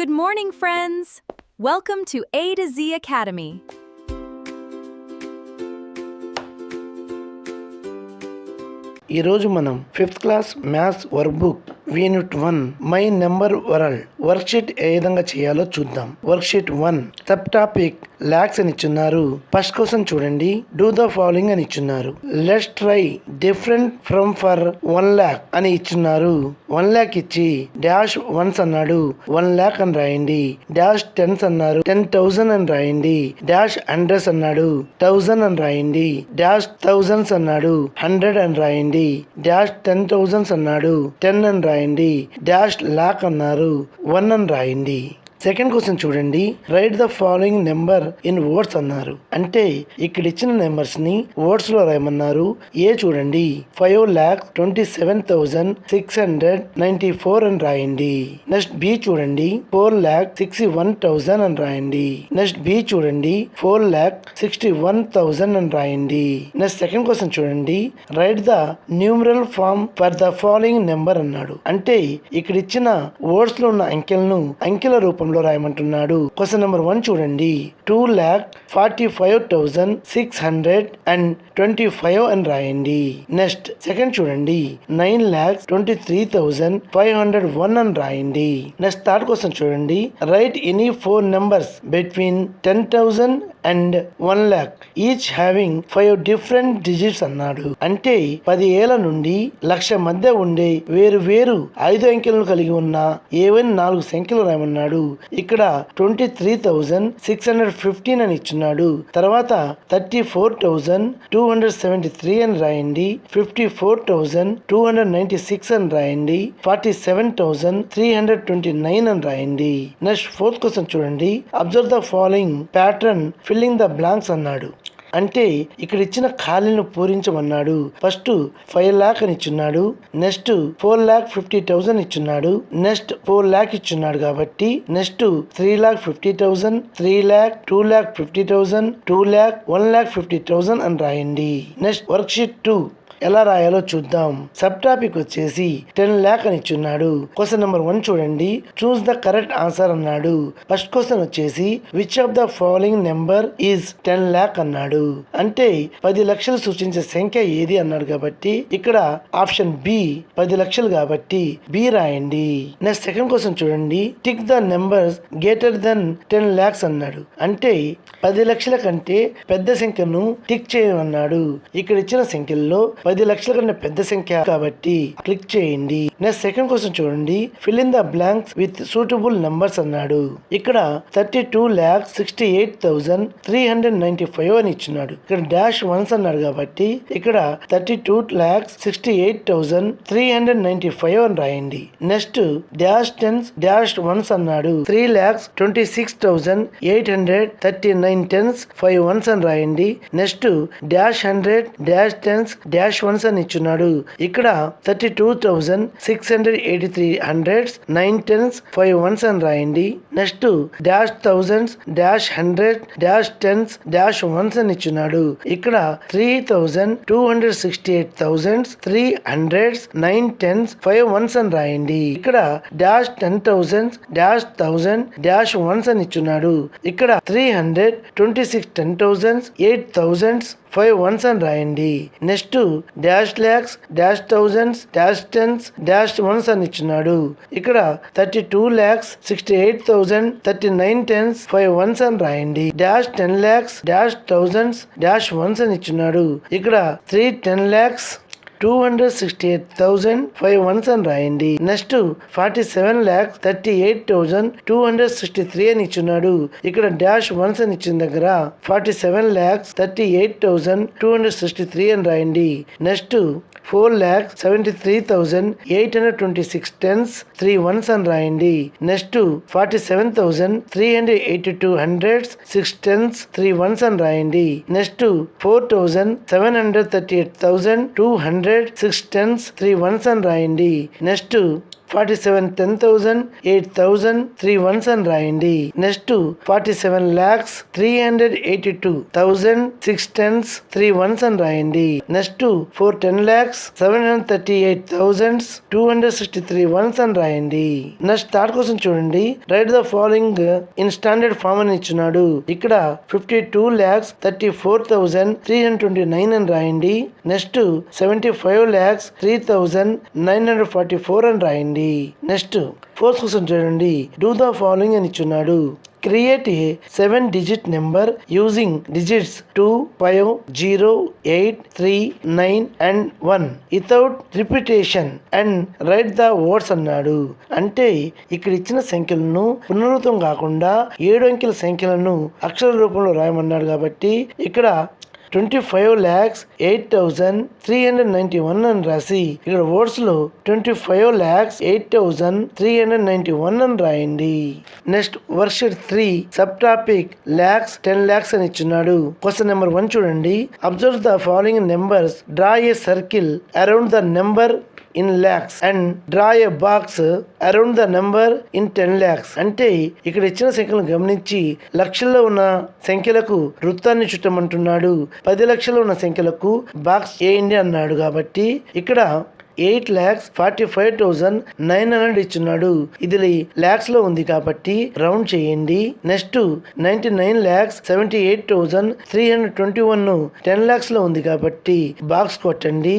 Good morning, friends! Welcome to A to Z Academy. ఈరోజు మనం 5th class maths work book unit 1 my number world work sheet ఏ విధంగా చేయాలో చూద్దాం. Work sheet 1 sub topic lakhs అని ఇచ్చున్నారు. ఫస్ట్ క్వశ్చన్ చూడండి, డూ ద ఫాలోయింగ్ అని ఇచ్చున్నారు. Let's try different form for 1 lakh అని ఇచ్చున్నారు. 1 lakh ఇచ్చి డాష్ వన్స్ అన్నాడు, 1 lakh అని రాయండి. డాష్ టెన్స్ అన్నారు, 10,000 అని రాయండి. డాష్ హండ్రెడ్స్ అన్నాడు, 1000 అని రాయండి. డాష్ థౌజండ్స్ అన్నాడు, 100 అని రాయండి. డాష్ 10,000 అన్నాడు, 10 అని రాయండి. డాష్ లాక్ అన్నారు, 1 అని రాయండి. సెకండ్ క్వశ్చన్ చూడండి, write the following number in words అన్నారు. అంటే ఇక్కడ ఇచ్చిన నెంబర్స్ ని వర్డ్స్ లో రాయమన్నారు. ఏ చూడండి, 5,27,694 అని రాయండి. నెక్స్ట్ బి చూడండి, 4,61,000 అని రాయండి. నెక్స్ట్ బి చూడండి, 4,61,000 అని రాయండి. నెక్స్ట్ సెకండ్ క్వశ్చన్ చూడండి, write the numeral form for the following number అన్నాడు. అంటే ఇక్కడ ఇచ్చిన వర్డ్స్ లో ఉన్న అంకెలను అంకెల రూపంలో రాయమంటున్నాడు. క్వశ్చన్ నెంబర్ 1 చూడండి, 2,45,625 అని రాయండి. నెక్స్ట్ సెకండ్ చూడండి, 9,23,501 అని రాయండి. నెక్స్ట్ థర్డ్ క్వశ్చన్ చూడండి, right any 4 numbers between 10,000 and 1 lakh each having 5 different digits అన్నాడు. అంటే 10 ఏళ్ల నుండి 1,00,000 మధ్య ఉండే వేరు వేరు 5 అంకెలను కలిగి ఉన్న ఏవైనా 4 సంఖ్యలు రాయమన్నాడు. ఇక్కడ 23,615 అని ఇచ్చున్నాడు. తర్వాత 34,273 అని రాయండి. 54,296 అని రాయండి. 47,329 అని రాయండి. నెక్స్ట్ ఫోర్త్ క్వశ్చన్ చూడండి, observe the following pattern filling the blanks అన్నాడు. అంటే ఇక్కడ ఇచ్చిన ఖాళీలను పూరించమన్నాడు. ఫస్ట్ 5 lakh అని ఇచ్చున్నాడు. నెక్స్ట్ 4,50,000 ఇచ్చున్నాడు. నెక్స్ట్ 4 lakh ఇచ్చున్నాడు కాబట్టి నెక్స్ట్ 3,50,000, 3 lakh, 2,50,000, 2 lakh, 1,50,000 అని రాయండి. నెక్స్ట్ వర్క్ షీట్ 2 ఎలా రాయాలో చూద్దాం. సబ్ టాపిక్ వచ్చేసి 10 lakh అని ఇచ్చున్నాడు. క్వశ్చన్ నెంబర్ 1 చూడండి, చూస్ ద కరెక్ట్ ఆన్సర్ అన్నాడు. ఫస్ట్ క్వశ్చన్ వచ్చేసి which of the following number is 10 lakh అన్నాడు. అంటే 10 లక్షలు సూచించే సంఖ్య ఏది అన్నాడు కాబట్టి ఇక్కడ ఆప్షన్ బి 10 లక్షలు కాబట్టి బి రాయండి. నెక్స్ట్ సెకండ్ క్వశ్చన్ చూడండి, tick the numbers greater than 10 lakhs అన్నాడు. అంటే 10 లక్షల కంటే పెద్ద సంఖ్యను టిక్ చేయమన్నాడు. ఇక్కడ ఇచ్చిన సంఖ్యల్లో 10 లక్షల కంటే పెద్ద సంఖ్య కాబట్టి క్లిక్ చేయండి. నెక్స్ట్ సెకండ్ క్వశ్చన్ చూడండి, fill in the blanks with suitable numbers అన్నాడు. ఇక్కడ 32,68,395 అని ఇచ్చినాడు. ఇక్కడ డాష్ వన్స్ అన్నాడు కాబట్టి ఇక్కడ 32,68,395 అని రాయండి. Next dash tens dash ones అన్నాడు. 3,26,839 టెన్స్ 5 ones అని రాయండి. Next dash 100 dash tens dash ones అని ఇచ్చున్నాడు. ఇక్కడ 32,683 హండ్రెడ్స్ 9 టెన్స్ 5 ones అని రాయండి. Next dash thousands dash 100 dash tens dash ones అని ఇచ్చున్నాడు. ఇక్కడ 3,268,3 హండ్రెడ్స్ 9 టెన్స్ 5 ones అని రాయండి. ఇక్కడ డాష్ 10,000 డాష్ 1000 డాష్ వన్స్ అని ఇచ్చున్నాడు. ఇక్కడ 326 10,000 8,000 5 ones అని రాయండి. Next dash lakhs dash thousands dash tens dash ones అని ఇచ్చినాడు. ఇక్కడ 32,68,039 టెన్స్ 5 ones అని రాయండి. Dash 10 lakhs dash thousands dash ones అని ఇచ్చినాడు. ఇక్కడ 10 lakhs 268,000 5 ones అని రాయండి. నెక్స్ట్ 47,38,263 అని ఇచ్చున్నాడు. ఇక్కడ డాష్ వన్స్ అని ఇచ్చిన దగ్గర 47,38,263 అని రాయండి. నెక్స్ట్ 4,73,826 టెన్స్ 3 ones అని రాయండి. నెక్స్ట్ 47,382 హండ్రెడ్స్ 6 టెన్స్ 3 ones అని రాయండి. నెక్స్ట్ 4,738,200 6 tens 3 ones అని రాయండి. నెక్స్ట్ 47 10,000 8,000 3 ones అని రాయండి. నెక్స్ట్ 47 lakhs 382,000 6 tens 3 ones అని రాయండి. నెక్స్ట్ 4 10 lakhs 738,000 263 ones అని రాయండి. నెక్స్ట్ థర్డ్ క్వశ్చన్ చూడండి. Write the following in standard form అని ఇచ్చినాడు. ఇక్కడ 52 lakhs 34,329 అని రాయండి. నెక్స్ట్ 75 lakhs 3,944 అని రాయండి. నెక్స్ట్ ఫోర్త్ క్వశ్చన్ చూడండి. డూ ద ఫాలోయింగ్ అని ఇచ్చున్నాడు. Create a 7-digit number using digits 2, 5, 0, 8, 3, 9 and 1 without repetition and write the words అన్నాడు. అంటే ఇక్కడ ఇచ్చిన సంఖ్యలను పునరుత్వం కాకుండా 7 అంకెల సంఖ్యలను అక్షర రూపంలో రాయమన్నాడు. కాబట్టి ఇక్కడ 25 lakhs 8,391 అని రాసి ఇక్కడ వర్డ్స్ లో 25 lakhs 8,391 అని రాయండి. Next worksheet 3 sub topic lakhs 10 lakhs అని ఇచ్చున్నాడు. క్వశ్చన్ నెంబర్ 1 చూడండి. Observe the following numbers, draw a circle around the number in lakhs and draw a box around the number in 10 lakhs. అంటే ఇక్కడ ఇచ్చిన సంఖ్యలను గమనించి లక్షల్లో ఉన్న సంఖ్యలకు వృత్తాన్ని చుట్టమంటున్నాడు. 10 లక్షలు ఉన్న సంఖ్యలకు బాక్స్ వేయండి అన్నాడు. కాబట్టి ఇక్కడ 8,45,900 ఇచ్చున్నాడు. ఇది లాక్స్ లో ఉంది కాబట్టి రౌండ్ చేయండి. నెక్స్ట్ 99,78,321 10 lakhs లో ఉంది కాబట్టి బాక్స్ కొట్టండి.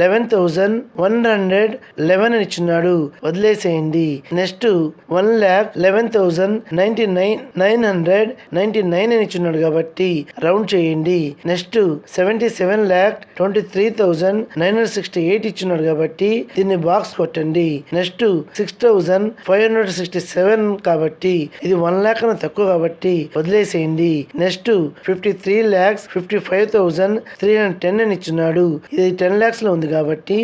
11,111 అని ఇచ్చున్నాడు, వదిలేసేయండి. నెక్స్ట్ 1,11,999 అని ఇచ్చున్నాడు కాబట్టి రౌండ్ చేయండి. నెక్స్ట్ 77,23,968 ఇచ్చున్నాడు కాబట్టి దీన్ని బాక్స్ కొట్టండి. నెక్స్ట్ 6,567 కాబట్టి ఇది 1 lakh కన్నా తక్కువ కాబట్టి వదిలేసేయండి. నెక్స్ట్ 53,55,310 అని ఇచ్చున్నాడు. ఇది 10 lakhs లో ఉంది కాబట్టి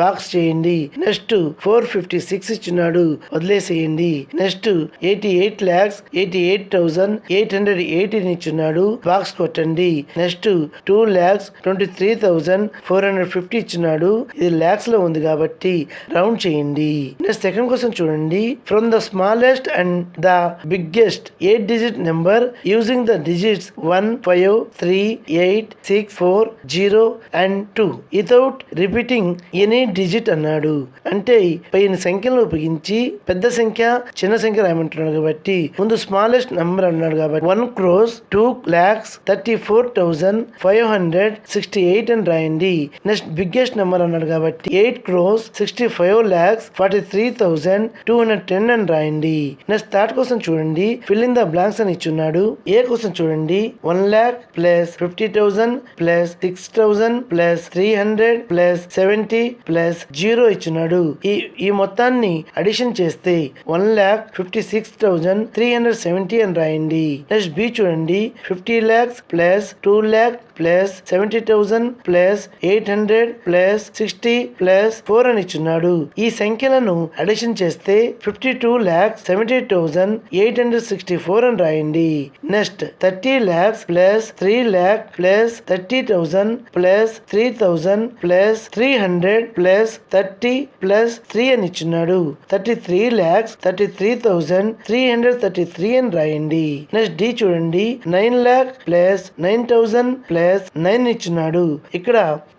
బాక్స్ చేయండి. నెక్స్ట్ 456 ఇచ్చున్నాడు, వదిలేసేయండి. నెక్స్ట్ 88,88,880 ఇచ్చున్నాడు, బాక్స్ కొట్టండి. నెక్స్ట్ 2,23,450 ఇచ్చున్నాడు. ఇది lakhs లో ఉంది కాబట్టి రౌండ్ చేయండి. నెక్స్ట్ సెకండ్ క్వశ్చన్ చూడండి. From the smallest and the biggest 8-digit number using the digits 1, 5, 3, 8, 6, 4, 0 and 2 without repeating any digit అన్నాడు. అంటే పైన సంఖ్యలను ఉపయోగించి పెద్ద సంఖ్య చిన్న సంఖ్య రాయమంటున్నాడు. కాబట్టి ముందు స్మాలెస్ట్ నెంబర్ అన్నాడు కాబట్టి 1,02,34,568 అని రాయండి. నెక్స్ట్ బిగ్గెస్ట్ నెంబర్ అన్నాడు కాబట్టి 8,65,43,210 అని రాయండి. నెక్స్ట్ థర్డ్ క్వశ్చన్ చూడండి. ఫిల్ ఇన్ ద బ్లాంక్స్ అని ఇచ్చున్నాడు. ఏ క్వశ్చన్ చూడండి. 1 lakh plus 50,000 plus 6,000 plus 300 plus 70 plus 0 ఇచ్చున్నాడు. ఈ మొత్తాన్ని అడిషన్ చేస్తే 1,56,370 అని రాయండి. నెక్స్ట్ బి చూడండి. 50 lakhs plus 2 lakh plus 70,000 plus 800 plus 60 plus 4 అని ఇచ్చున్నాడు. ఈ సంఖ్యలను అడిషన్ చేస్తే 52,70,864 అని రాయండి. Next 30 lakhs plus 3 lakh plus 30,000 plus 3,000 plus 300 plus 30 plus 3 అని ఇచ్చున్నాడు. 33 lakhs 33,333 అని రాయండి. నెక్స్ట్ డి చూడండి. 9 lakh ప్లస్ 9,000 ప్లస్ 9 ఇచ్చున్నాడు. ఇక్కడ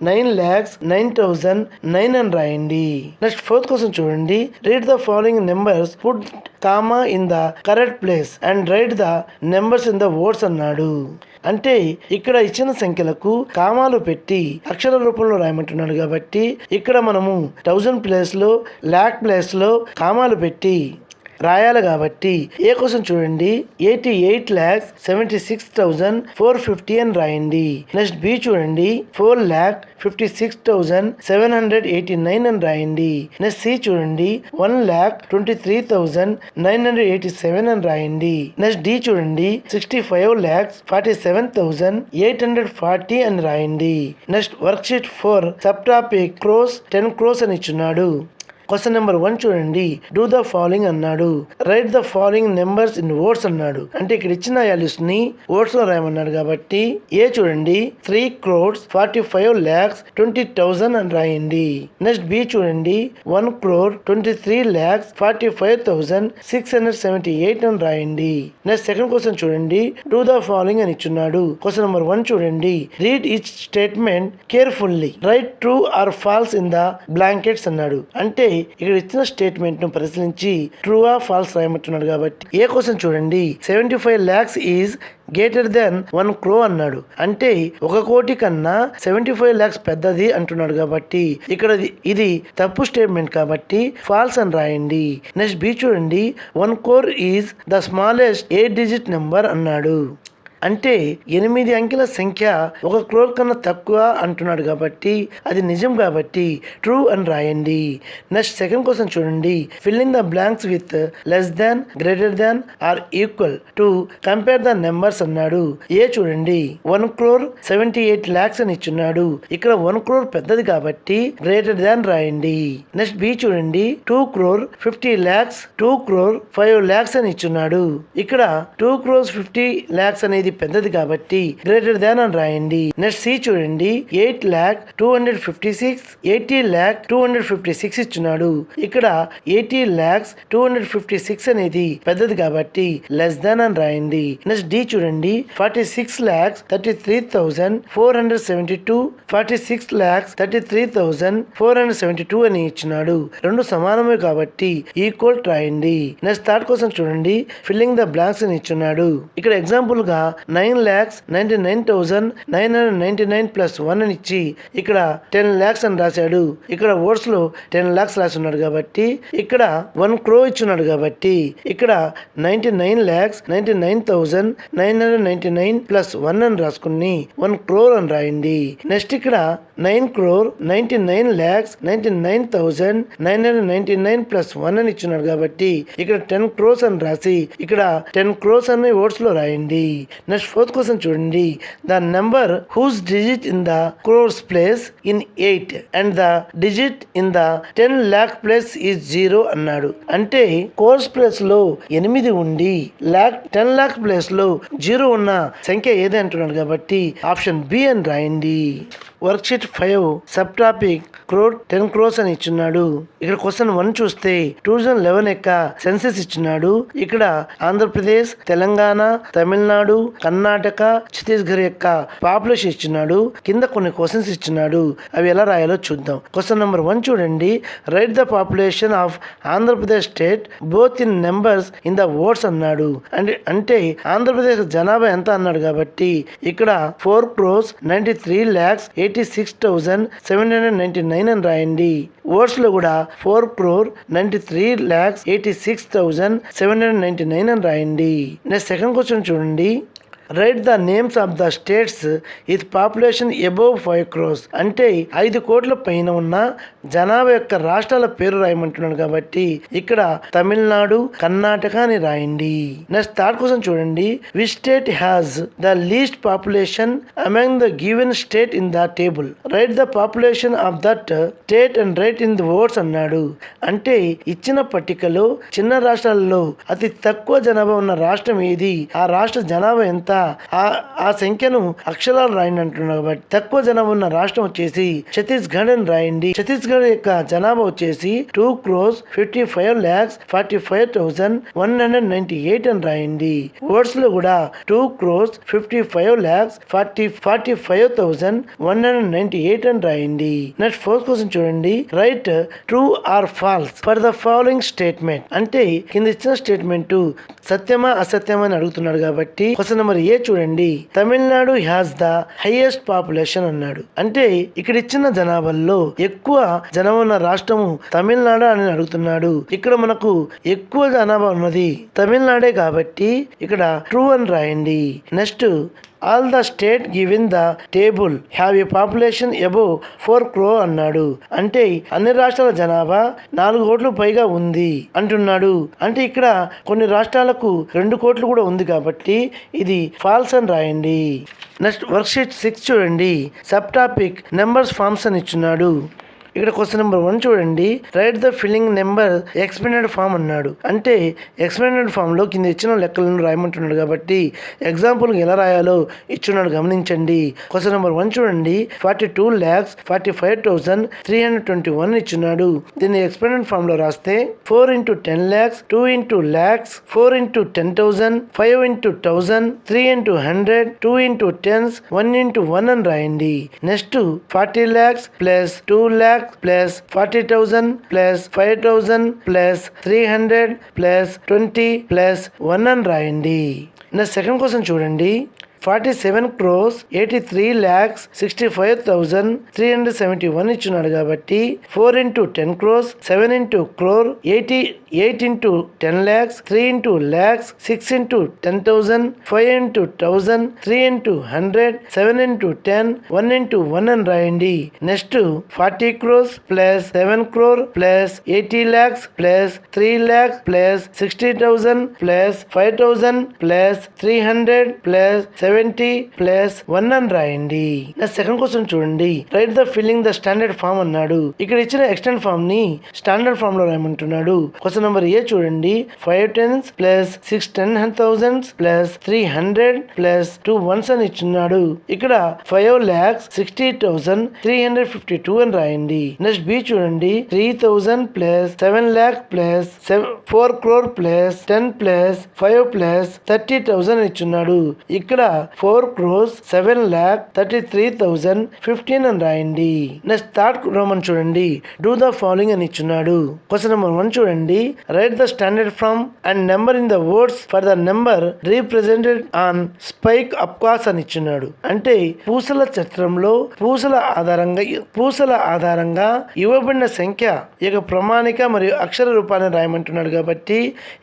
9 lakhs 9,009 అని రాయండి. నెక్స్ట్ ఫోర్త్ క్వశ్చన్ చూడండి. Read the following numbers, put comma in the correct place and write the numbers in the words అన్నాడు. అంటే ఇక్కడ ఇచ్చిన సంఖ్యలకు కామాలు పెట్టి అక్షర రూపంలో రాయమంటున్నాడు. కాబట్టి ఇక్కడ మనము 1000 ప్లేస్ లో lakh ప్లేస్ లో కామాలు పెట్టి రాయాలి. కాబట్టి ఏ క్వశ్చన్ చూడండి. 88,76,450 అని రాయండి. నెక్స్ట్ బి చూడండి. 4,56,789 అని రాయండి. నెక్స్ట్ సి చూడండి. 1,23,987 అని రాయండి. నెక్స్ట్ డి చూడండి. 65,47,840 అని రాయండి. Next work sheet 4 sub topic crores 10 crores అని ఇచ్చున్నాడు. క్వశ్చన్ నెంబర్ 1 చూడండి. డూ ద ఫాలోయింగ్ అన్నాడు. Right the following numbers in words అన్నాడు. అంటే ఇక్కడ ఇచ్చిన వాల్యూస్ ని వర్డ్స్ లో రాయమన్నాడు కాబట్టి ఏ చూడండి 3,45,20,000 అని రాయండి. నెక్స్ట్ బి చూడండి 1,23,45,678 అని రాయండి. నెక్స్ట్ సెకండ్ క్వశ్చన్ చూడండి. డూ ద ఫాలోయింగ్ అని ఇచ్చున్నాడు. క్వశ్చన్ నెంబర్ 1 చూడండి. Read each statement carefully. Write true or false in the blankets అన్నాడు. అంటే ఇక్కడ ఇచ్చిన స్టేట్మెంట్ ను పరిశీలించి ట్రూ ఆ ఫాల్స్ రాయమంటున్నాడు కాబట్టి ఏ క్వశ్చన్ చూడండి. 75 lakhs is greater than 1 crore అన్నాడు. అంటే 1 కోటి కన్నా 75 lakhs పెద్దది అంటున్నాడు కాబట్టి ఇక్కడ ఇది తప్పు స్టేట్మెంట్ కాబట్టి ఫాల్స్ అని రాయండి. నెక్స్ట్ బి చూడండి. 1 crore is the smallest 8 digit number అన్నాడు. అంటే 8 అంకెల సంఖ్య 1 crore కన్నా తక్కువ అంటున్నాడు కాబట్టి అది నిజం కాబట్టి ట్రూ అని రాయండి. నెక్స్ట్ సెకండ్ క్వశ్చన్ చూడండి. Fill in the blanks with less than, greater than or equal to compare the numbers అన్నాడు. ఏ చూడండి 1 crore 78 lakhs అని ఇచ్చున్నాడు. ఇక్కడ 1 crore పెద్దది కాబట్టి గ్రేటర్ దాన్ రాయండి. నెక్స్ట్ బి చూడండి 2 crore 50 lakhs 2 crore 5 lakhs అని ఇచ్చున్నాడు. ఇక్కడ 2 crores 50 lakhs అనేది పెద్దది కాబట్టి గ్రేటర్ దాన్ అని రాయండి. నెక్స్ట్ సి చూడండి 8,256 80,256 ఇచ్చున్నాడు. ఇక్కడ 80,256 అనేది పెద్దది కాబట్టి లెస్ దాన్ అని రాయండి. నెక్స్ట్ డి చూడండి 46,33,472 46,33,472 అని ఇచ్చినాడు. రెండు సమానమే కాబట్టి ఈక్వల్ రాయండి. నెక్స్ట్ థర్డ్ క్వశ్చన్ చూడండి. ఫిల్లింగ్ ద బ్లాంక్స్ అని ఇచ్చున్నాడు. ఇక్కడ ఎగ్జాంపుల్ గా 9,99,999 ప్లస్ 1 అని ఇచ్చి ఇక్కడ 10 lakhs అని రాశాడు. ఇక్కడ వర్డ్స్ లో 10 lakhs రాస్తున్నాడు కాబట్టి ఇక్కడ 1 crore ఇచ్చున్నాడు కాబట్టి ఇక్కడ 99,99,999 ప్లస్ 1 అని రాసుకుని 1 crore అని రాయండి. నెక్స్ట్ ఇక్కడ 9,99,99,999 ప్లస్ 1 అని ఇచ్చున్నాడు కాబట్టి ఇక్కడ 10 crores అని రాసి ఇక్కడ 10 crores అని వర్డ్స్ లో రాయండి. నెక్స్ట్ ఫోర్త్ క్వశ్చన్ చూడండి. The number whose digit in the crores place in 8 and the digit in the 10 lakh place is 0 అన్నాడు. అంటే క్రోర్స్ ప్లేస్ లో 8 ఉండి 10 lakh ప్లేస్ లో 0 ఉన్న సంఖ్య ఏది అంటున్నాడు కాబట్టి ఆప్షన్ బి అని రాయండి. Worksheet 5 sub topic crore 10 crores అని ఇచ్చున్నాడు. ఇక్కడ క్వశ్చన్ 1 చూస్తే 2011 యొక్క సెన్సెస్ ఇచ్చున్నాడు. ఇక్కడ ఆంధ్రప్రదేశ్, తెలంగాణ, తమిళనాడు, కర్ణాటక, ఛత్తీస్గఢ్ యొక్క పాపులేషన్ ఇచ్చున్నాడు. కింద కొన్ని క్వశ్చన్స్ ఇచ్చున్నాడు. అవి ఎలా రాయాలో చూద్దాం. క్వశ్చన్ నెంబర్ 1 చూడండి. Write the population of Andhra Pradesh state both in numbers in the words అన్నాడు. అంటే ఆంధ్రప్రదేశ్ జనాభా ఎంత అన్నాడు కాబట్టి ఇక్కడ 4,93,86,799 అని రాయండి. వర్డ్స్ లో కూడా 4,93,86,799 అని రాయండి. నెక్స్ట్ సెకండ్ క్వశ్చన్ చూడండి. Write the names of the states with population above 5 crores. అంటే 5 కోట్ల పైన ఉన్న జనాభా యొక్క రాష్ట్రాల పేరు రాయమంటున్నాడు కాబట్టి ఇక్కడ తమిళనాడు, కర్ణాటక అని రాయండి. నెక్స్ట్ థర్డ్ క్వశ్చన్ చూడండి. Which state has the least population among the given state in the table. Right the population of that state and right in the words అన్నాడు. అంటే ఇచ్చిన పట్టికలో చిన్న రాష్ట్రాలలో అతి తక్కువ జనాభా ఉన్న రాష్ట్రం ఏది, ఆ రాష్ట్ర జనాభా ఎంత, ఆ సంఖ్యను అక్షరాలు రాయండి అంటున్నారు కాబట్టి తక్కువ జనాభా ఉన్న రాష్ట్రం వచ్చేసి ఛత్తీస్గఢ్ అని రాయండి. ఛత్తీస్గఢ్ యొక్క జనాభా వచ్చేసి 2,55,45,198 అని రాయండి. వర్డ్స్ లో కూడా 2,55,45,198 అని రాయండి. నెక్స్ట్ ఫోర్త్ క్వశ్చన్ చూడండి. Write true or false for the following statement. అంటే కింద ఇచ్చిన స్టేట్మెంట్ సత్యమా అసత్యమా అని అడుగుతున్నాడు కాబట్టి క్వశ్చన్ నెంబర్ ఏ చూడండి. Tamil Nadu has the highest population అన్నాడు. అంటే ఇక్కడ ఇచ్చిన జనాభాలో ఎక్కువ జనాభా ఉన్న రాష్ట్రము తమిళనాడు అని అడుగుతున్నాడు. ఇక్కడ మనకు ఎక్కువ జనాభా ఉన్నది తమిళనాడే కాబట్టి ఇక్కడ ట్రూ అని రాయండి. Next all the state given the table have a population above 4 crore అన్నాడు. అంటే అన్ని రాష్ట్రాల జనాభా 4 కోట్లు పైగా ఉంది అంటున్నాడు. అంటే ఇక్కడ కొన్ని రాష్ట్రాలకు 2 కోట్లు కూడా ఉంది కాబట్టి ఇది ఫాల్స్ అని రాయండి. నెక్స్ట్ వర్క్షీట్ 6 చూడండి. సబ్ టాపిక్ నెంబర్స్ ఫార్మ్స్ అని ఇచ్చున్నాడు. ఇక్కడ క్వశ్చన్ నెంబర్ 1 చూడండి. Write the filling number expanded form అన్నాడు. అంటే ఎక్స్పెండెడ్ ఫామ్ లో కింద ఇచ్చిన లెక్కలను రాయమంటున్నాడు కాబట్టి ఎగ్జాంపుల్ ఎలా రాయాలో ఇచ్చున్నాడు గమనించండి. క్వశ్చన్ నెంబర్ 1 చూడండి. 42,45,321 ఇచ్చున్నాడు. దీన్ని ఎక్స్పెండెడ్ ఫామ్ లో రాస్తే 4 into 10 lakhs, 2 into lakhs, 4 into 10,000, 5 into 1,000, 3 into 100, 2 into tens, 1 into 1 అని రాయండి. Next 40 lakhs plus 2 lakhs plus 40,000 plus 5,000 plus 300 plus 20 plus 1 అని రాయండి. నెక్స్ట్ సెకండ్ క్వశ్చన్ చూడండి. 47 crores 83 lakhs 65,371 ఇచ్చున్నాడు కాబట్టి 4 into 10 crores, 7 into crore, 8 into 10 lakhs, 3 into lakhs, 6 into 10,000, 5 into 1,000, 3 into 100, 7 into 10, 1 into 1 అని రాయండి. Next 40 crores plus 7 crore plus 80 lakhs plus 3 lakhs plus 60,000 plus 5,000 plus 300 plus 70 plus 1 అని రాయండి. Next second question చూడండి. Write the filling the standard form అన్నాడు. ఇక్కడ ఇచ్చిన extend form ని standard form లో రాయమంటున్నాడు. క్వశ్చన్ నెంబర్ ఏ చూడండి. 5 tens plus 6 10,000 plus 300 plus 2 ones అని ఇచ్చున్నాడు. ఇక్కడ 5,60,352 అని రాయండి. నెక్స్ట్ బి చూడండి. 3,000 plus 7 lakh plus 4 crore plus 10 plus 5 plus 30,000 ఇచ్చున్నాడు. ఇక్కడ 4 crores 7 lakh 33,015 అని రాయండి. నెక్స్ట్ థర్డ్ రోమన్ చూడండి. డూ ద ఫాలోయింగ్ అని ఇచ్చున్నాడు. క్వశ్చన్ నెంబర్ 1 చూడండి. Write the standard form and number in the words for the number represented on spike abacus అని ఇచ్చున్నాడు. అంటే పూసల చట్రంలో పూసల ఆధారంగా ఇవ్వబడిన సంఖ్య ఇక ప్రమాణిక మరియు అక్షర రూపాన్ని రాయమంటున్నాడు కాబట్టి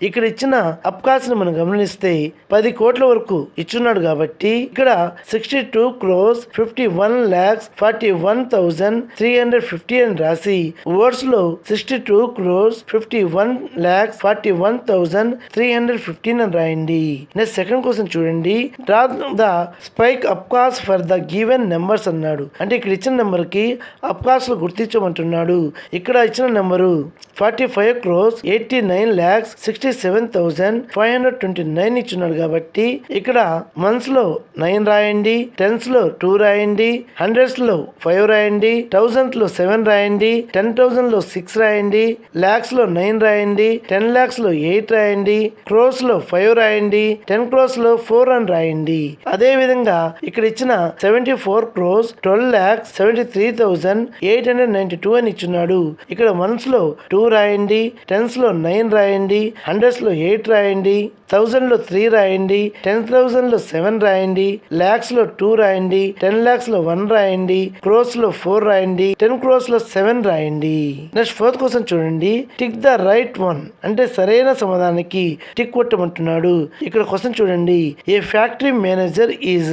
ఇక్కడ ఇచ్చిన అప్కాస్ ని మనం గమనిస్తే 10 కోట్ల వరకు ఇచ్చున్నాడు కాబట్టి ఇక్కడ 62 crores 51 lakhs 41,350 అని రాసి వర్డ్స్ లో 62 crores 51 lakhs 41,315 అని రాయండి. నెక్స్ట్ సెకండ్ క్వశ్చన్ చూడండి. Draw the spike abacus for the given numbers అన్నాడు. అంటే ఇక్కడ ఇచ్చిన నెంబర్ కి అప్కాస్ లో గుర్తించమంటున్నాడు. ఇక్కడ ఇచ్చిన నెంబరు 45 crores 89 lakhs 67,529 ఇచ్చున్నాడు కాబట్టి ఇక్కడ మంత్స్ లో 9 రాయండి, టెన్స్ లో 2 రాయండి, హండ్రెడ్స్ లో 5 రాయండి, థౌసండ్స్ లో 7 రాయండి, 10,000 లో 6 రాయండి, లాక్స్ లో 9 రాయండి, 10 lakhs లో 8 రాయండి, క్రోర్స్ లో 5 రాయండి, 10 crores లో 4 అని రాయండి. అదే విధంగా ఇక్కడ ఇచ్చిన 74 crores 12 lakhs 73,892 అని ఇచ్చున్నాడు. ఇక్కడ మంత్స్ లో 2 రాయండి, టెన్స్ లో 9 రాయండి, హండ్రెడ్స్ లో 8 రాయండి, 1000 లో 3 రాయండి, 10,000 లో 7 రాయండి, లాక్స్ లో 2 రాయండి, 10 lakhs లో 1 రాయండి, క్రోర్స్ లో 4 రాయండి, 10 crores లో 7 రాయండి. నెక్స్ట్ ఫోర్త్ క్వశ్చన్ చూడండి. టిక్ ద రైట్ వన్ అంటే సరైన సమాధానానికి టిక్ కొట్టమంటున్నాడు. ఇక్కడ క్వశ్చన్ చూడండి. A factory manager is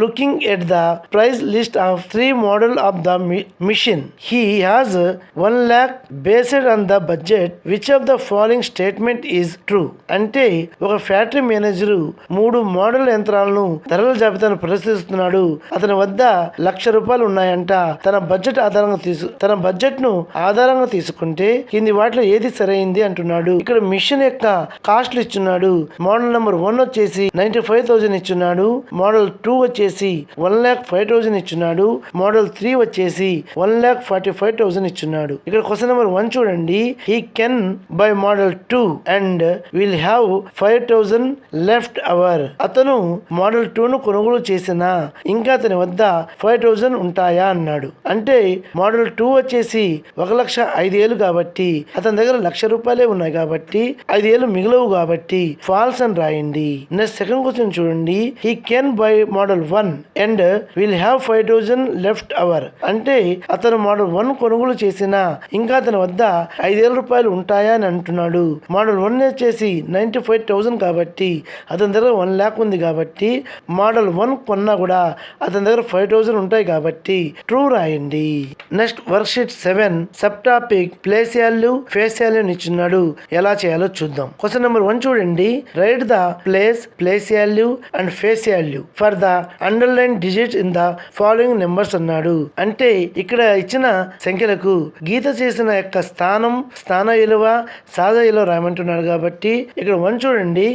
looking at the price list of 3 model of the machine. He has 1 lakh based on the budget. Which of the following statement is true. అంటే ఒక factory manager 3 model యంత్రాలను ధరల జాబితాను ప్రదర్శిస్తున్నాడు. అతని వద్ద ₹1,00,000 ఉన్నాయంట. తన budget ను ఆధారంగా తీసుకుంటే కింది వాటిలో ఏది సరైంది అంటున్నాడు. ఇక్కడ మిషన్ యొక్క కాస్ట్లు ఇచ్చున్నాడు. మోడల్ నెంబర్ 1 వచ్చేసి 95,000 ఇచ్చున్నాడు. మోడల్ 2 వచ్చేసి 1,05,000 ఇచ్చున్నాడు. మోడల్ 3 వచ్చేసి 1,45,000 ఇచ్చున్నాడు. ఇక్కడ క్వశ్చన్ నెంబర్ 1 చూడండి. He can buy model 2 and will have 5,000 left over. అతను మోడల్ 2 ను కొనుగోలు చేసిన ఇంకా అతని వద్ద 5,000 ఉంటాయా అన్నాడు. అంటే మోడల్ 2 వచ్చేసి 1,05,000 కాబట్టి అతని దగ్గర ₹1,00,000 ఉన్నాయి కాబట్టి 5,000 మిగిలవు కాబట్టి ఫాల్స్ అని రాయండి. నెక్స్ట్ సెకండ్ క్వశ్చన్ చూడండి. He can buy model 1 and will have 5,000 left over. అంటే అతను మోడల్ 1 కొనుగోలు చేసిన ఇంకా అతని వద్ద ₹5,000 ఉంటాయా అని అంటున్నాడు. మోడల్ 1 వచ్చేసి 95,000 కాబట్టి అతని దగ్గర 1 lakh ఉంది కాబట్టి మోడల్ 1 కొన్నా కూడా అతని దగ్గర 5,000 ఉంటాయి కాబట్టి ట్రూ రాయండి. Next work sheet 7 sub topic place value face value ఇచ్చున్నాడు. ఎలా చేయాలో చూద్దాం. క్వశ్చన్ నెంబర్ 1 చూడండి. Write the place value and face value for the underline digit in the following numbers అన్నాడు. అంటే ఇక్కడ ఇచ్చిన సంఖ్యలకు గీత చేసిన యొక్క స్థాన విలువ సహజ విలువ రాయమంటున్నాడు కాబట్టి ఇక్కడ 1 చూడండి.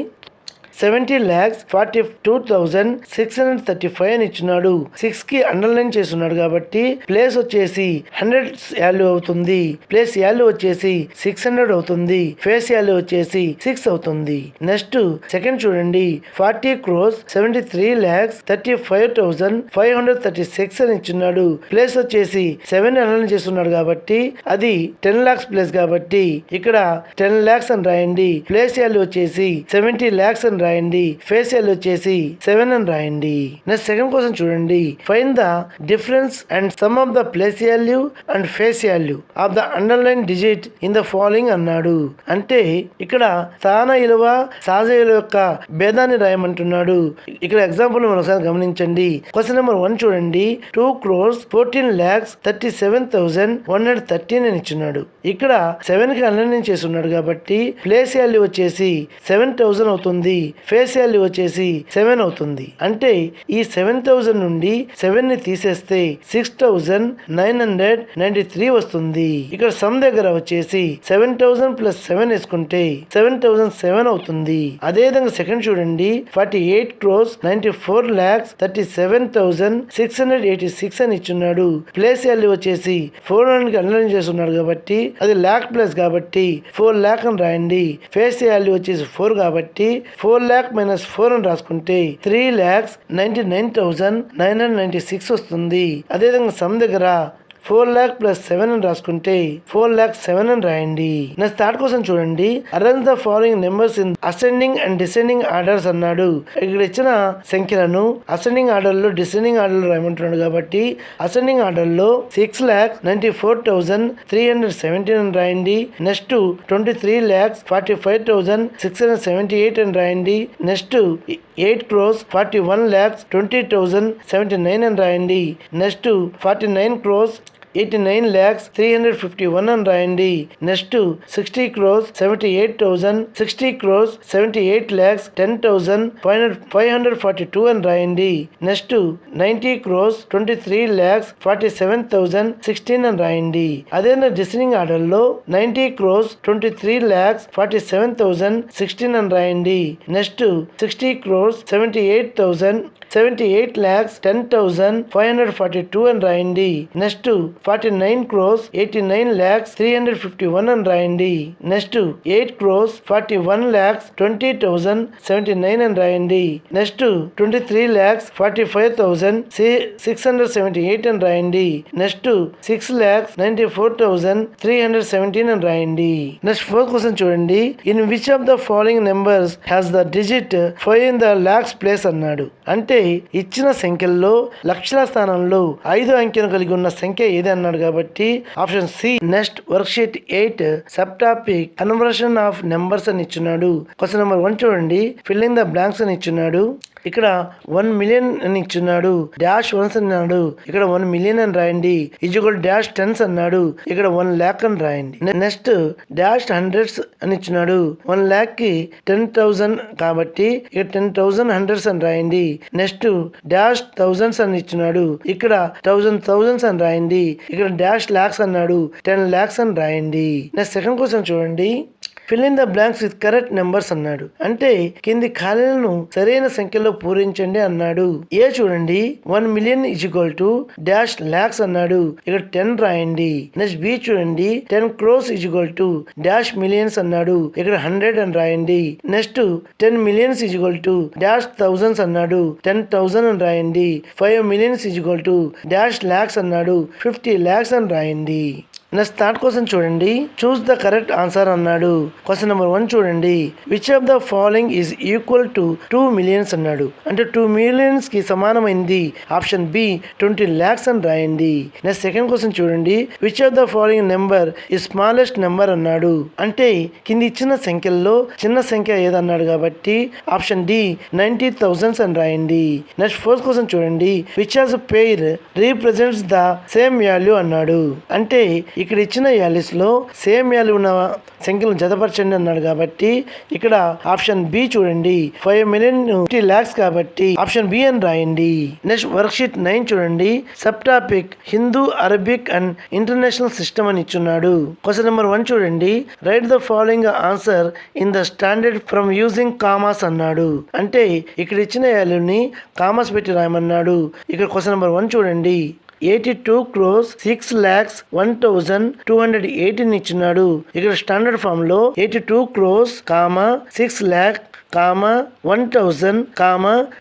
70,42,635 అని ఇచ్చినాడు. 6 కి అండర్లైన్ చేస్తున్నాడు కాబట్టి ప్లేస్ వచ్చేసి 100 వాల్యూ అవుతుంది. ప్లేస్ వాల్యూ వచ్చేసి 600 అవుతుంది. ఫేస్ వాల్యూ వచ్చేసి 6 అవుతుంది. నెక్స్ట్ సెకండ్ చూడండి. 40 crores 73,35,536 అని ఇచ్చినాడు. ప్లేస్ వచ్చేసి 7 అండర్లైన్ చేస్తున్నాడు కాబట్టి అది 10 lakhs ప్లేస్ కాబట్టి ఇక్కడ 10 lakhs అని రాయండి. ప్లేస్ వాల్యూ వచ్చేసి 70 lakhs అని రాయండి. ఫేస్ వాల్యూ వచ్చేసి 7 అని రాయండి. నెక్స్ట్ సెకండ్ క్వశ్చన్ చూడండి. Find the difference and some of the place value and face value of the underline digit in the following అన్నాడు. అంటే ఇక్కడ స్థాన విలువ సహజ విలువ యొక్క భేదాన్ని రాయమంటున్నాడు. ఇక్కడ ఎగ్జాంపుల్ మనం ఒకసారి గమనించండి. క్వశ్చన్ నెంబర్ 1 చూడండి. 2 crores 14,37,113 అని ఇచ్చినాడు. ఇక్కడ 7 కి అండర్లైన్ చేస్తున్నాడు కాబట్టి ప్లేస్ వాల్యూ వచ్చేసి 7,000 అవుతుంది. ఫేస్ వాల్యూ వచ్చేసి 7 అవుతుంది. అంటే ఈ 7,000 నుండి 7 ని తీసేస్తే 6,993 వస్తుంది. ఇక్కడ సమ్ దగ్గర వచ్చేసి 7,000 ప్లస్ 7 వేసుకుంటే 7,007 అవుతుంది. అదే విధంగా సెకండ్ చూడండి. 48 crores 94,37,686 అని ఇచ్చున్నాడు. ప్లేస్ వాల్యూ వచ్చేసి 400 కి అండర్లైన్ చేస్తున్నాడు కాబట్టి అది lakh ప్లస్ కాబట్టి 4 lakh అని రాయండి. ఫేస్ వాల్యూ వచ్చేసి 4 కాబట్టి 4 lakh minus 4 అని రాసుకుంటే 3,99,996 వస్తుంది. అదేవిధంగా సమ్ దగ్గర 4 lakh plus 7 అని రాసుకుంటే 4,07,000 అని రాయండి. నెక్స్ట్ థర్డ్ క్వశ్చన్ చూడండి. Arrange the following numbers in ascending and descending orders అన్నాడు. ఇక్కడ ఇచ్చిన సంఖ్యలను అసెండింగ్ ఆర్డర్ లో డిసెండింగ్ ఆర్డర్ లో రాయమంటున్నాడు కాబట్టి అసెండింగ్ ఆర్డర్ లో 6,94,317 అని రాయండి. నెక్స్ట్ 23,45,678 అని రాయండి. నెక్స్ట్ 8 crores 41,20,079 అని రాయండి. నెక్స్ట్ 49 crores 89,351 అని రాయండి. నెక్స్ట్ 60 crores 78,000 60 crores 78,10,542 అని రాయండి. నెక్స్ట్ 90 crores 23,47,016 అని రాయండి. అదే డిసెండింగ్ ఆర్డర్ లో 90 crores 23,47,016 అని రాయండి. నెక్స్ట్ 60 crores 78,10,542 అని రాయండి. నెక్స్ట్ 49 crores 89,351 అని రాయండి. నెక్స్ట్ 8 crores 41,20,079 అని రాయండి. నెక్స్ట్ 23,45,678 అని రాయండి. నెక్స్ట్ 6,94,317 అని రాయండి. నెక్స్ట్ ఫోర్త్ క్వశ్చన్ చూడండి. In which of the following numbers has the digit 5 in the lakhs place అన్నాడు. అంటే ఇచ్చిన సంఖ్యల్లో లక్షల స్థానంలో 5 అంకెను కలిగి ఉన్న సంఖ్య ఏది అన్నాడు కాబట్టి option C. Next work sheet 8 sub topic conversion of numbers అని ఇచ్చున్నాడు. క్వశ్చన్ నెంబర్ 1 చూడండి. ఫిల్లింగ్ ద బ్లాంక్స్ అని ఇచ్చున్నాడు. ఇక్కడ 1 million అని ఇచ్చున్నాడు. డాష్ వన్స్ అన్నాడు. ఇక్కడ 1 million అని రాయండి. ఈజ్వల్ డాష్ టెన్స్ అన్నాడు. ఇక్కడ 1 lakh అని రాయండి. నెక్స్ట్ డాష్ హండ్రెడ్స్ అని ఇచ్చున్నాడు. 1 lakh కి 10,000 కాబట్టి ఇక్కడ 10,000 హండ్రెడ్స్ అని రాయండి. నెక్స్ట్ డాష్ థౌజండ్స్ అని ఇచ్చున్నాడు. ఇక్కడ థౌజండ్స్ అని రాయండి. ఇక్కడ డాష్ లాక్స్ అన్నాడు. 10 lakhs అని రాయండి. నెక్స్ట్ సెకండ్ క్వశ్చన్ చూడండి. Fill in the blanks with correct numbers అన్నాడు. అంటే కింది ఖాళీలను సరైన సంఖ్యలో పూరించండి అన్నాడు. ఏ చూడండి 1 million = డాష్ లాక్స్ అన్నాడు. ఇక్కడ 10 రాయండి. నెక్స్ట్ బి చూడండి 10 crores = డాష్ మిలియన్స్ అన్నాడు. ఇక్కడ 100 అని రాయండి. నెక్స్ట్ 10 millions = డాష్ థౌజండ్స్ అన్నాడు. 10,000 అని రాయండి. 5 millions = డాష్ లాక్స్ అన్నాడు. 50 lakhs అని రాయండి. నెక్స్ట్ థర్డ్ క్వశ్చన్ చూడండి, చూస్ ద కరెక్ట్ ఆన్సర్ అన్నాడు. క్వశ్చన్ నెంబర్ 1 చూడండి, which of the following is equal to 2 millions అన్నాడు. అంటే 2 millions కి సమానమైంది ఆప్షన్ బి 20 lakhs అని రాయండి. నెక్స్ట్ సెకండ్ క్వశ్చన్ చూడండి, which of the following number ఈ స్మాలెస్ట్ నెంబర్ అన్నాడు. అంటే కింది ఇచ్చిన సంఖ్యల్లో చిన్న సంఖ్య ఏదన్నాడు కాబట్టి ఆప్షన్ డి 90,000 అని రాయండి. నెక్స్ట్ ఫోర్త్ క్వశ్చన్ చూడండి, which as pair represents the same value అన్నాడు. అంటే ఇక్కడ ఇచ్చిన వాల్యూస్ లో సేమ్ వాల్యూ ఉన్న సంఖ్యలను జతపరచండి అన్నాడు కాబట్టి ఇక్కడ ఆప్షన్ బి చూడండి 5 million 50 lakhs కాబట్టి ఆప్షన్ బి అని రాయండి. నెక్స్ట్ వర్క్షీట్ 9 చూడండి, sub topic Hindu Arabic and international system అని ఇచ్చున్నాడు. క్వశ్చన్ నెంబర్ 1 చూడండి, write the following answer in the standard from using commas అన్నాడు. అంటే ఇక్కడ ఇచ్చిన వాల్యూని కామాస్ పెట్టి రాయమన్నాడు. ఇక్కడ క్వశ్చన్ నెంబర్ 1 చూడండి, 82 crores 6,01,218 ఇచ్చినాడు. ఇక్కడ స్టాండర్డ్ ఫామ్ లో 82 crores, 6 lakh, 1,000,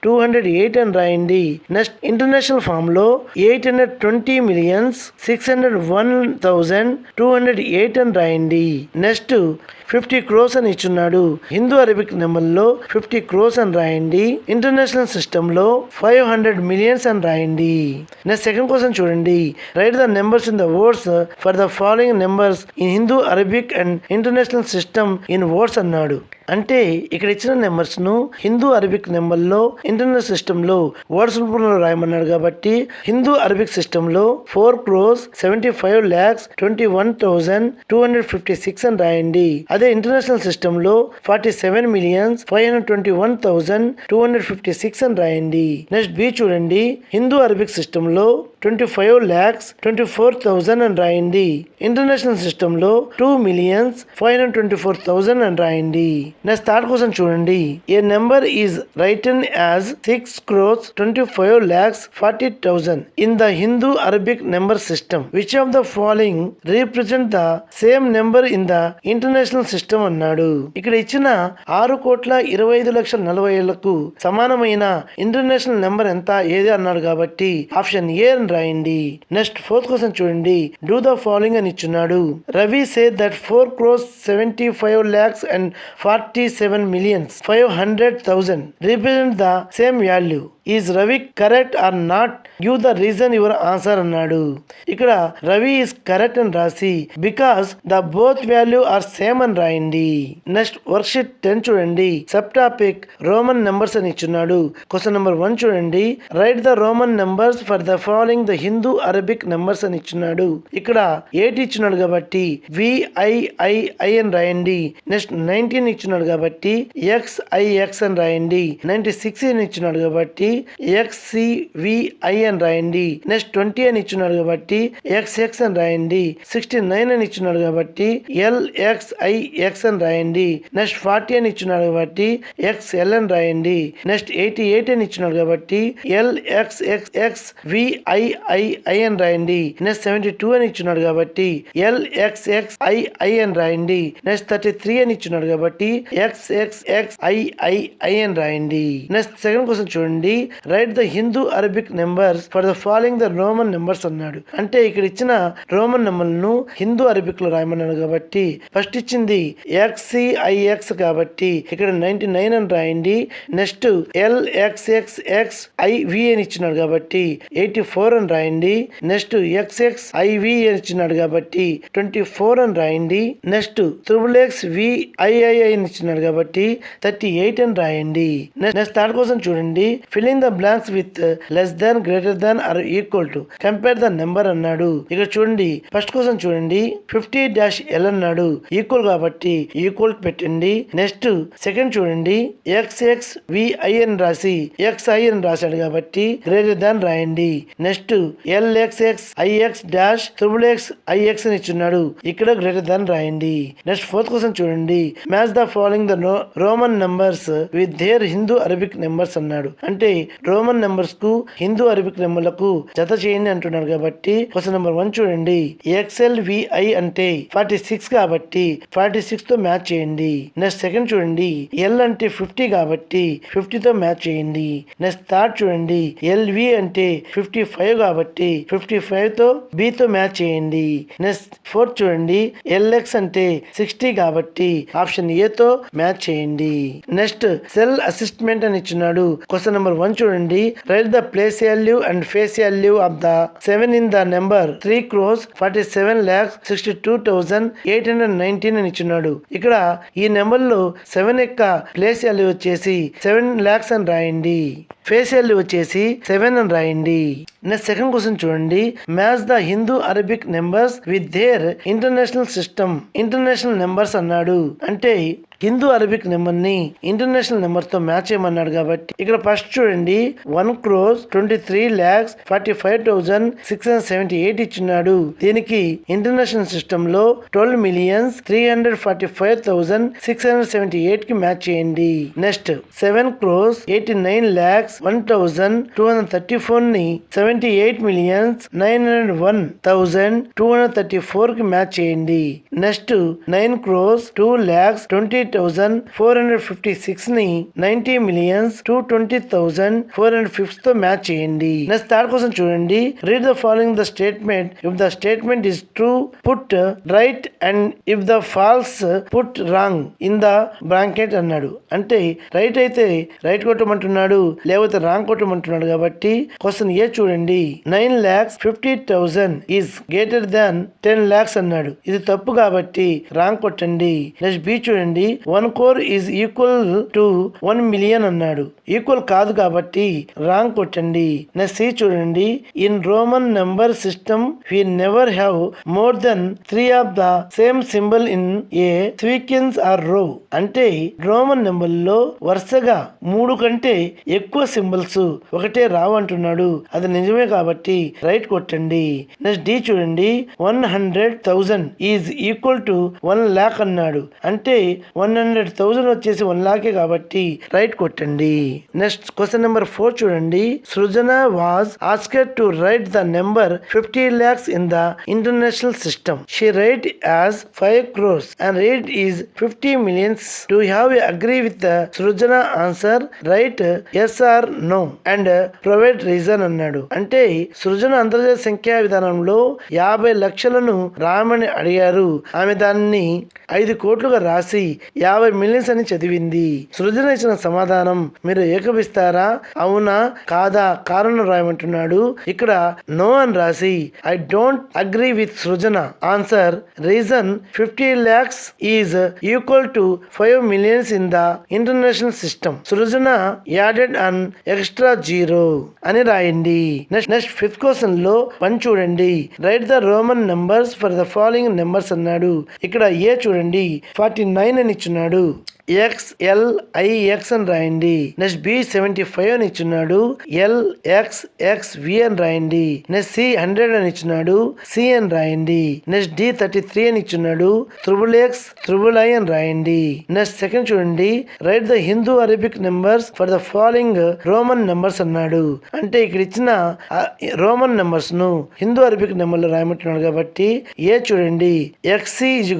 208 అని రాయండి. నెక్స్ట్ ఇంటర్నేషనల్ ఫామ్ లో 820,601,208 అని రాయండి. నెక్స్ట్ 50 crores అని ఇచ్చున్నాడు. హిందూ అరబిక్ నెంబర్ లో 50 crores అని రాయండి. ఇంటర్నేషనల్ సిస్టమ్ లో 500 millions అని రాయండి. నెక్స్ట్ సెకండ్ క్వశ్చన్ చూడండి, write the numbers in the words for the following numbers in Hindu Arabic and international system in words అన్నాడు. అంటే ఇక్కడ ఇచ్చిన నెంబర్స్ ను హిందూ అరబిక్ నెంబర్ లో ఇంటర్నేషనల్ సిస్టమ్ లో వర్డ్స్ రూపంలో రాయమన్నాడు కాబట్టి హిందూ అరబిక్ సిస్టమ్ లో 4 crores 75 lakhs 21,256 అని రాయండి. అదే ఇంటర్నేషనల్ సిస్టమ్ లో 47,521,256 అని రాయండి. నెక్స్ట్ బి చూడండి, హిందూ అరబిక్ సిస్టమ్ లో 25 lakhs 24,000 అని రాయండి. ఇంటర్నేషనల్ సిస్టమ్ లో 2,524,000 అని రాయండి. నెక్స్ట్ థర్డ్ క్వశ్చన్ చూడండి, a number is written as 6 crores 25 lakhs 40,000 in the Hindu Arabic number system. Which of the following represent the same number in the international system అన్నాడు. ఇక్కడ ఇచ్చిన 6,25,40,000కు సమానమైన ఇంటర్నేషనల్ నెంబర్ ఎంత ఏది అన్నాడు కాబట్టి ఆప్షన్ ఏ అని రాయండి. నెక్స్ట్ ఫోర్త్ క్వశ్చన్ చూడండి, డూ ద ఫాలోయింగ్ అని ఇచ్చున్నాడు. Ravi say that 4 crores 75 lakhs and 47 millions 500,000 represent the same value. Is Ravi correct or not, give the reason your answer అన్నాడు. ఇక్కడ రవి ఈజ్ కరెక్ట్ అని రాసి because the both value are same అని రాయండి. Next worksheet 10 చూడండి, sub topic Roman numbers అని ఇచ్చున్నాడు. Question number 1 చూడండి, write the Roman numbers for the following the Hindu Arabic numbers అని ఇచ్చున్నాడు. ఇక్కడ 8 ఇచ్చున్నాడు కాబట్టి VIII అని రాయండి. నెక్స్ట్ 19 ఇచ్చున్నాడు కాబట్టి XIX అని రాయండి. 96 అని ఇచ్చున్నాడు కాబట్టి XCVI అని రాయండి. నెక్స్ట్ 20 అని ఇచ్చున్నాడు కాబట్టి XX అని రాయండి. 69 అని ఇచ్చున్నాడు కాబట్టి LXIX అని రాయండి. నెక్స్ట్ 40 అని ఇచ్చున్నాడు కాబట్టి XL అని రాయండి. నెక్స్ట్ 88 అని ఇచ్చున్నాడు కాబట్టి LXXXVIII అని రాయండి. నెక్స్ట్ 72 అని ఇచ్చున్నాడు కాబట్టి LXXII అని రాయండి. నెక్స్ట్ 33 అని ఇచ్చున్నాడు కాబట్టి XXXIII అని రాయండి. నెక్స్ట్ సెకండ్ క్వశ్చన్ చూడండి, write the Hindu Arabic numbers for the following the Roman numbers అన్నాడు. అంటే ఇక్కడ ఇచ్చిన రోమన్ నెంబర్లను హిందూ అరబిక్ లో రాయమన్నాడు కాబట్టి ఫస్ట్ ఇచ్చింది XCIX కాబట్టి ఇక్కడ 99 అని రాయండి. నెక్స్ట్ LXXXIV అని ఇచ్చినాడు కాబట్టి 84 అని రాయండి. నెక్స్ట్ XXIV అని ఇచ్చినాడు కాబట్టి 24 అని రాయండి. నెక్స్ట్ XXVII అని ఇచ్చినాడు కాబట్టి 38 అని రాయండి. నెక్స్ట్ థర్డ్ క్వశ్చన్ చూడండి, filling the blanks with less than greater than or equal to compare the number అన్నాడు. ఇక్కడ చూడండి ఫస్ట్ క్వశ్చన్ చూడండి 50-L అన్నాడు. ఈక్వల్ కాబట్టి ఈక్వల్ పెట్టండి. నెక్స్ట్ సెకండ్ చూడండి XXVI అని రాసి XI అని రాశాడు కాబట్టి గ్రేటర్ దాన్ రాయండి. నెక్స్ట్ LXXIX-XXIX అని ఇచ్చున్నాడు. ఇక్కడ గ్రేటర్ దాన్ రాయండి. నెక్స్ట్ ఫోర్త్ క్వశ్చన్ చూడండి, match the following the Roman numbers with their Hindu Arabic numbers అన్నాడు. అంటే రోమన్ నెంబర్స్ కు హిందూ అరబిక్ నెంబర్లకు జత చేయండి అంటున్నాడు కాబట్టి క్వశ్చన్ నెంబర్ 1 చూడండి. XLVI అంటే 46 కాబట్టి 46 తో మ్యాచ్ చేయండి. నెక్స్ట్ సెకండ్ చూడండి. L అంటే 50 కాబట్టి 50 తో మ్యాచ్ చేయండి. నెక్స్ట్ థర్డ్ చూడండి. LV అంటే 55 కాబట్టి 55 తో B తో మ్యాచ్ చేయండి. నెక్స్ట్ ఫోర్త్ చూడండి. LX అంటే 60 కాబట్టి ఆప్షన్ A తో మ్యాచ్ చేయండి. నెక్స్ట్ సెల్ అసిస్ట్మెంట్ అని ఇచ్చినాడు. క్వశ్చన్ నెంబర్ 1 చూడండి. Write the place value and face value of the 7 in the number 3,47,62,819 అని ఇచ్చినాడు. ఇక్కడ ఈ నెంబర్ లో 7 యొక్క ప్లేస్ వాల్యూ వచ్చేసి 7 lakhs అని రాయండి. ఫేస్ వాల్యూ వచ్చేసి 7 అని రాయండి. నెక్స్ట్ సెకండ్ క్వశ్చన్ చూడండి. Match the Hindu Arabic numbers with their international system. International numbers అన్నాడు అంటే హిందూ అరబిక్ నెంబర్ ని ఇంటర్నేషనల్ నెంబర్ తో మ్యాచ్ చేయమన్నాడు కాబట్టి ఇక్కడ ఫస్ట్ చూడండి. 1,23,45,678 ఇచ్చినాడు. దీనికి ఇంటర్నేషనల్ సిస్టమ్ లో 12,345,678 కి మ్యాచ్ చేయండి. నెక్స్ట్ 7,89,01,234 ని 78,901,234 కి మ్యాచ్ చేయండి. నెక్స్ట్ 9,02,20,456 ని 90,220,450 తో మ్యాచ్ చేయండి. నెక్స్ట్ థర్డ్ క్వశ్చన్ చూడండి. Read the following the statement. If the statement is true put right and if the false put wrong in the bracket అన్నాడు. అంటే రైట్ అయితే రైట్ కొట్టమంటున్నాడు, లేకపోతే రాంగ్ కొట్టమంటున్నాడు కాబట్టి క్వశ్చన్ ఏ చూడండి. 9,50,000 ఈజ్ గ్రేటర్ దాన్ 10 lakhs అన్నాడు. ఇది తప్పు కాబట్టి రాంగ్ కొట్టండి. నెక్స్ట్ బి చూడండి. 1 crore is equal to 1 million అన్నాడు. ఈక్వల్ కాదు కాబట్టి రాంగ్ కొట్టండి. నెక్స్ట్ సి చూడండి. In Roman number system we never have more than 3 of the same symbol in a sequence or row. అంటే రోమన్ నెంబర్ లో వరుసగా 3 కంటే ఎక్కువ సింబల్స్ ఒకటే రావు అంటున్నాడు. అది నిజమే కాబట్టి రైట్ కొట్టండి. నెక్స్ట్ డి చూడండి. 100,000 ఈజ్ ఈక్వల్ టు 1 lakh అన్నాడు. అంటే 100,000 వచ్చేసి 1 lakh కాబట్టి రైట్ కొట్టండి. నెక్స్ట్ క్వశ్చన్ నెంబర్ 4 చూడండి. Srujana was asked to write the number 50 lakhs in the international system. She write as 5 crores and rate is 50 millions. Do have agree with the Srujana answer? Write yes or no and provide reason అన్నాడు. అంటే సృజన అంతర్జాతీయ సంఖ్యా విధానంలో 50 లక్షలను రామని అడిగారు. ఆమె దాన్ని 5 కోట్లుగా రాసి 50 millions అని చదివింది. సృజన ఇచ్చిన సమాధానం మీరు ఏకపిస్తారా, అవునా కాదా కారణం రాయమంటున్నాడు. ఇక్కడ నో అని రాసి I don't agree with Srujana answer reason 50 lakhs is equal to 5 millions in the international system. Srujana added an extra 0 అని రాయండి. నెక్స్ట్ ఫిఫ్త్ క్వశ్చన్ లో 1 చూడండి. Write the Roman numbers for the following numbers అన్నాడు. ఇక్కడ ఏ చూడండి 49 అని ఇచ్చున్నాడు. XLIX అని రాయండి. నెక్స్ట్ బి 75 అని ఇచ్చున్నాడు. LXXV అని రాయండి. నెక్స్ట్ సి 100 అని ఇచ్చున్నాడు. సి అని రాయండి. నెక్స్ట్ డి 33 అని ఇచ్చున్నాడు. XXI అని రాయండి. నెక్స్ట్ సెకండ్ చూడండి. Write the Hindu Arabic numbers for the following Roman numbers అన్నాడు. అంటే ఇక్కడ ఇచ్చిన రోమన్ నెంబర్స్ ను హిందూ అరబిక్ నెంబర్ లో రాయమంటున్నాడు కాబట్టి ఏ చూడండి. XC =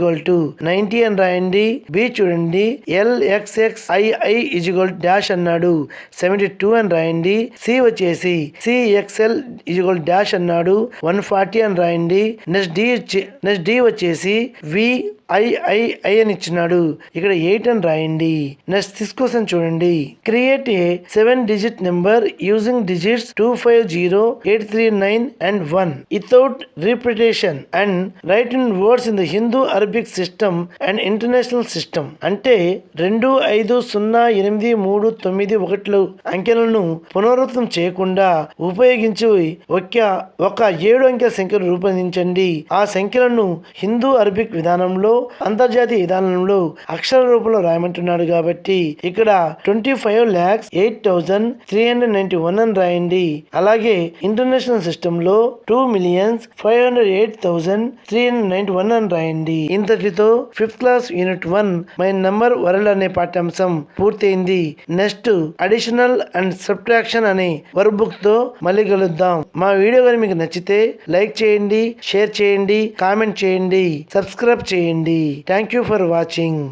90 అని రాయండి. బి చూడండి. LXXII = డాష్ అన్నాడు. 72 అని రాయండి. సి వచ్చేసి CXL = డాష్ అన్నాడు. 140 అని రాయండి. నెక్స్ట్ డి వచ్చేసి VII అని ఇచ్చినాడు. ఇక్కడ 8 అని రాయండి. నెక్స్ట్ దిస్ క్వశ్చన్ చూడండి. Create a 7-digit number using digits 250, 839 and 1 without repetition and right in words in the Hindu Arabic system and international system. అంటే 2, 5, 0, 8, 3, 9, 1 అంకెలను పునరావృతం చేయకుండా ఉపయోగించి ఒక 7 అంకెల సంఖ్యను రూపొందించండి. ఆ సంఖ్యలను హిందూ అరబిక్ విధానంలో అంతర్జాతీయ విధానంలో అక్షర రూపంలో రాయమంటున్నాడు కాబట్టి ఇక్కడ 25,08,391 అని రాయండి. అలాగే ఇంటర్నేషనల్ సిస్టమ్ లో 2,508,391 అని రాయండి. ఇంతటితో 5th class unit 1 my number world అనే పాఠ్యాంశం పూర్తయింది. నెక్స్ట్ అడిషనల్ అండ్ సబ్ట్రాక్షన్ అనే వర్క్ బుక్ తో మళ్ళీ కలుద్దాం. మా వీడియో కానీ మీకు నచ్చితే లైక్ చేయండి, షేర్ చేయండి, కామెంట్ చేయండి, సబ్స్క్రైబ్ చేయండి. Thank you for watching.